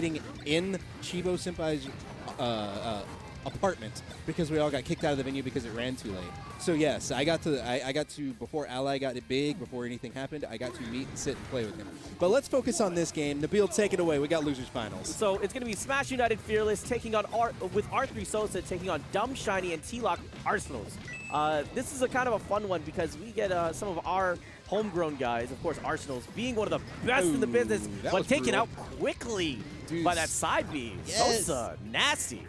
sitting in Chibo Senpai's apartment because we all got kicked out of the venue because it ran too late. So yes, I got to before Ally got it big, before anything happened, I got to meet and sit and play with him. But let's focus on this game. Nabil, take it away. We got losers finals. So it's going to be Smash United Fearless taking on with R3 Sosa taking on Dumshiny and T-Lock Arsenals. This is a kind of a fun one because we get some of our homegrown guys, of course Arsenals, being one of the best in the business, but taken out quickly by that side B. Yes. Sosa, nasty.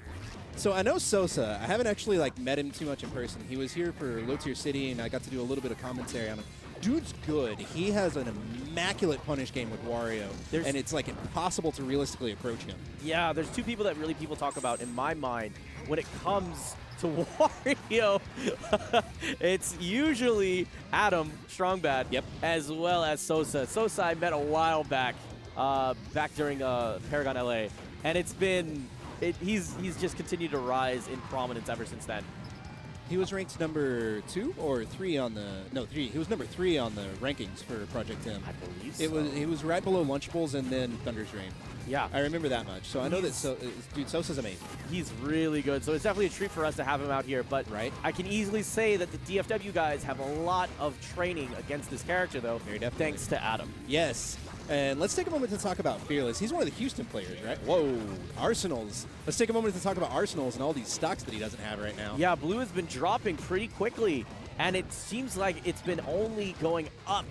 So I know Sosa. I haven't actually met him too much in person. He was here for Low Tier City, and I got to do a little bit of commentary on him. Dude's good. He has an immaculate punish game with Wario, and it's impossible to realistically approach him. Yeah, there's two people that really people talk about in my mind when it comes to Wario. It's usually Adam Strongbad, as well as Sosa. Sosa I met a while back, during Paragon LA, and it's been. He's just continued to rise in prominence ever since then. He was ranked number 2 or 3 on the 3. He was number 3 on the rankings for Project M. I believe so. He was right below Lunchables and then Thunder's Rain. Yeah, I remember that much. So I know that dude Sosa's amazing. He's really good. So it's definitely a treat for us to have him out here. But I can easily say that the DFW guys have a lot of training against this character, though. Very definitely. Thanks to Adam. Yes. And let's take a moment to talk about Fearless. He's one of the Houston players, right? Whoa, Arsenals. Let's take a moment to talk about Arsenals and all these stocks that he doesn't have right now. Yeah, Blue has been dropping pretty quickly, and it seems like it's been only going up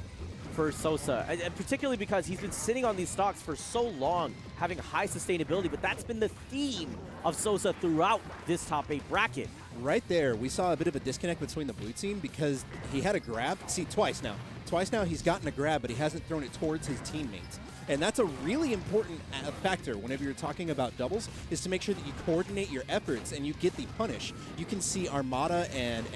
for Sosa, and particularly because he's been sitting on these stocks for so long, having high sustainability, but that's been the theme of Sosa throughout this top 8 bracket. Right there, we saw a bit of a disconnect between the blue team because he had a grab. See, twice now he's gotten a grab, but he hasn't thrown it towards his teammates. And that's a really important factor whenever you're talking about doubles, is to make sure that you coordinate your efforts and you get the punish. You can see Armada and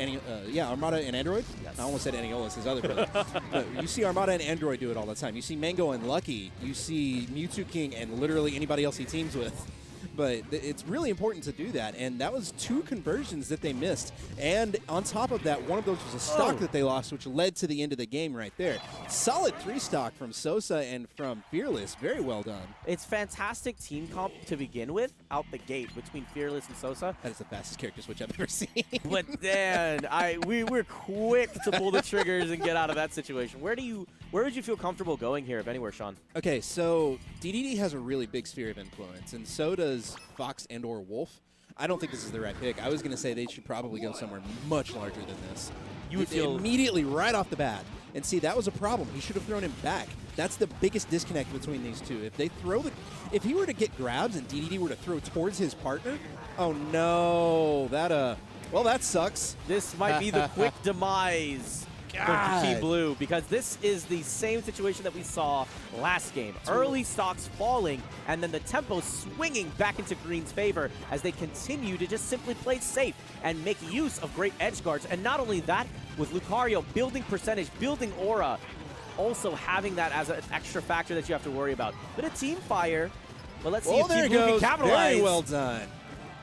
Armada and Android. Yes. I almost said Aniolis, his other brother. But you see Armada and Android do it all the time. You see Mango and Lucky. You see Mewtwo King and literally anybody else he teams with. But it's really important to do that, and that was 2 conversions that they missed. And on top of that, one of those was a stock that they lost, which led to the end of the game right there. Solid 3 stock from Sosa and from Fearless. Very well done. It's fantastic team comp to begin with, out the gate, between Fearless and Sosa. That is the fastest character switch I've ever seen. But then, we're quick to pull the triggers and get out of that situation. Where would you feel comfortable going here, if anywhere, Sean? Okay, so DDD has a really big sphere of influence, and so does Fox and or Wolf. I don't think this is the right pick. I was going to say they should probably go somewhere much larger than this. You would feel immediately right off the bat. And see, that was a problem. He should have thrown him back. That's the biggest disconnect between these two. If he were to get grabs and DDD were to throw towards his partner, oh no, that sucks. This might be the quick demise for Team Blue, because this is the same situation that we saw last game. Early stocks falling, and then the tempo swinging back into Green's favor as they continue to just simply play safe and make use of great edge guards. And not only that, with Lucario building percentage, building aura, also having that as an extra factor that you have to worry about. But a team fire, but let's see if Team Blue can capitalize. Very well done.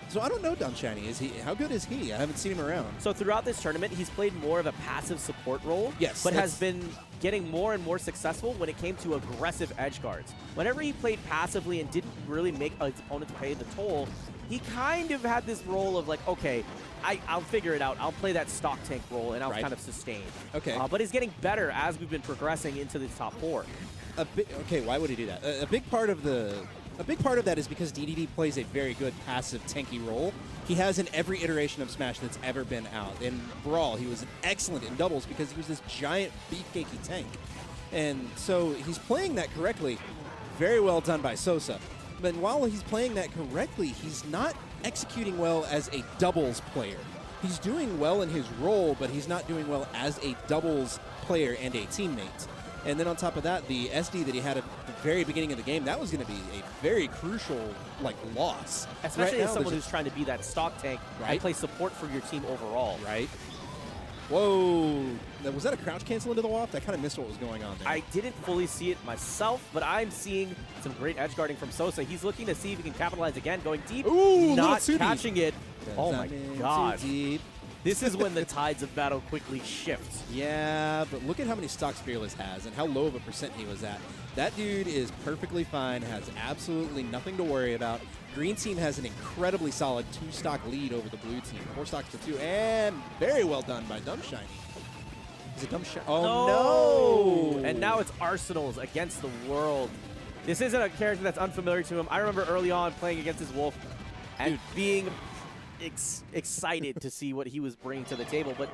So I don't know Dumshiny. How good is he? I haven't seen him around. So throughout this tournament, he's played more of a passive support role. Yes. But has been getting more and more successful when it came to aggressive edge guards. Whenever he played passively and didn't really make his opponents pay the toll, he kind of had this role of okay, I'll figure it out. I'll play that stock tank role, and I'll kind of sustain. Okay. But he's getting better as we've been progressing into the top 4. Okay, why would he do that? A big part of that is because DDD plays a very good passive tanky role. He has in every iteration of Smash that's ever been out. In Brawl, he was excellent in doubles because he was this giant beefcakey tank. And so he's playing that correctly. Very well done by Sosa. But while he's playing that correctly, he's not executing well as a doubles player. He's doing well in his role, but he's not doing well as a doubles player and a teammate. And then on top of that, the SD that he had at the very beginning of the game, that was going to be a very crucial loss. Especially as someone who's trying to be that stock tank and play support for your team overall. Right. Whoa. Was that a crouch cancel into the waft? I kind of missed what was going on there. I didn't fully see it myself, but I'm seeing some great edge guarding from Sosa. He's looking to see if he can capitalize again, going deep, Ooh, not catching it. Oh my God. This is when the tides of battle quickly shift. Yeah, but look at how many stocks Fearless has and how low of a percent he was at. That dude is perfectly fine, has absolutely nothing to worry about. Green team has an incredibly solid 2-stock lead over the blue team. 4 stocks to 2, and very well done by Dumshiny. Is it Dumshiny? Oh, no! And now it's Arsenals against the world. This isn't a character that's unfamiliar to him. I remember early on playing against his Wolf and being excited to see what he was bringing to the table. But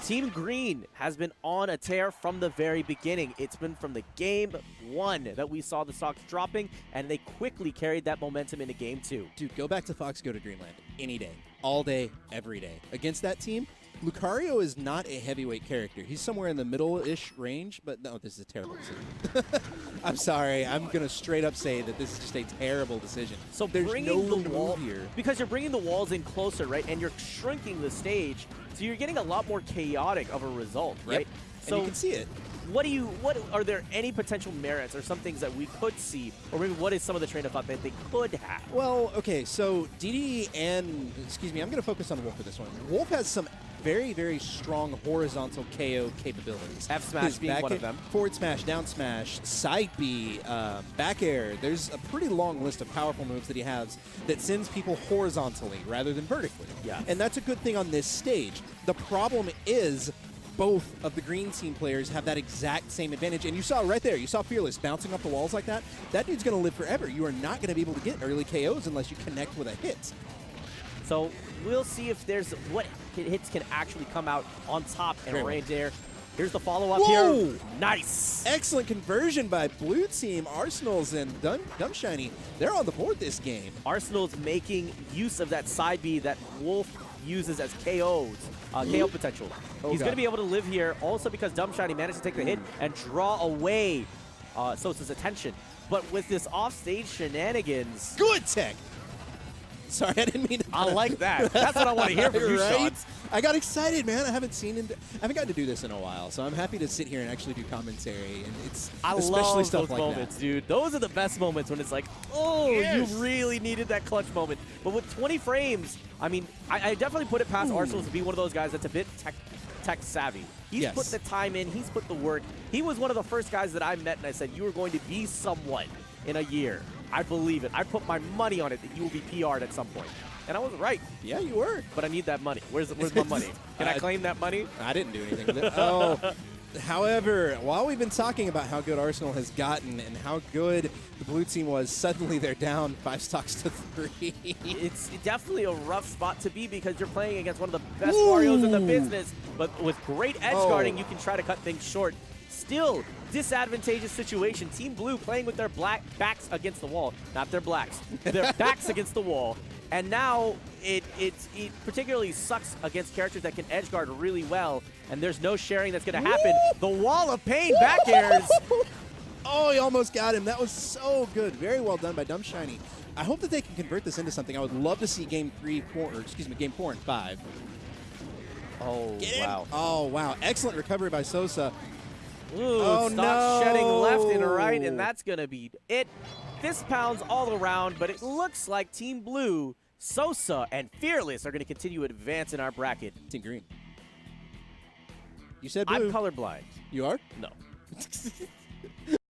Team Green has been on a tear from the very beginning. It's been from the game 1 that we saw the stocks dropping, and they quickly carried that momentum into game 2. Dude, go back to Fox, go to Greenland any day, all day, every day. Against that team, Lucario is not a heavyweight character. He's somewhere in the middle-ish range, but no, this is a terrible decision. I'm sorry. I'm going to straight up say that this is just a terrible decision. So there's bringing no the wall here. Because you're bringing the walls in closer, right? And you're shrinking the stage, so you're getting a lot more chaotic of a result, right? Yep. So and you can see it. What are there any potential merits or some things that we could see, or maybe what is some of the train of thought that they could have? Well, okay, so DD and, excuse me, I'm going to focus on Wolf for this one. Wolf has some very, very strong horizontal KO capabilities. F smash being one of them. Forward smash, down smash, side B, back air. There's a pretty long list of powerful moves that he has that sends people horizontally rather than vertically. Yeah. And that's a good thing on this stage. The problem is both of the green team players have that exact same advantage. And you saw right there, you saw Fearless bouncing off the walls like that. That dude's going to live forever. You are not going to be able to get early KOs unless you connect with a hit. So we'll see if there's what hits can actually come out on top and range there. Here's the follow-up here. Nice. Excellent conversion by blue team. Arsenals and Dumshiny, they're on the board this game. Arsenal's making use of that side B that Wolf uses as KOs, KO potential. He's going to be able to live here also because Dumshiny managed to take the hit and draw away Sosa's attention. But with this offstage shenanigans. Good tech. Sorry, I didn't mean to. I like that. That's what I want to hear from you, Sean. I got excited, man. I haven't gotten to do this in a while, so I'm happy to sit here and actually do commentary. And it's especially stuff those like moments, that. dude. Those are the best moments when it's like, oh, yes, you really needed that clutch moment. But with 20 frames, I mean, I definitely put it past Arsenal to be one of those guys that's a bit tech savvy. He's put the time in. He's put the work. He was one of the first guys that I met, and I said, you are going to be someone in a year. I believe it. I put my money on it that you will be PR'd at some point. And I was right. Yeah, you were. But I need that money. Where's my money? Can I claim that money? I didn't do anything with it. Oh. However, while we've been talking about how good Arsenal has gotten and how good the blue team was, suddenly they're down 5 stocks to 3. It's definitely a rough spot to be because you're playing against one of the best Marios in the business. But with great edge guarding, you can try to cut things short. Still, disadvantageous situation. Team Blue playing with their backs against the wall. Not their blacks. Their backs against the wall. And now it particularly sucks against characters that can edge guard really well. And there's no sharing that's going to happen. The wall of pain back airs. Oh, he almost got him. That was so good. Very well done by Dumshiny. I hope that they can convert this into something. I would love to see game 4 and 5. Oh, wow. Oh, wow. Excellent recovery by Sosa. Ooh, stock shedding left and right, and that's going to be it. Fist pounds all around, but it looks like Team Blue, Sosa, and Fearless are going to continue to advance in our bracket. Team Green. You said blue. I'm colorblind. You are? No.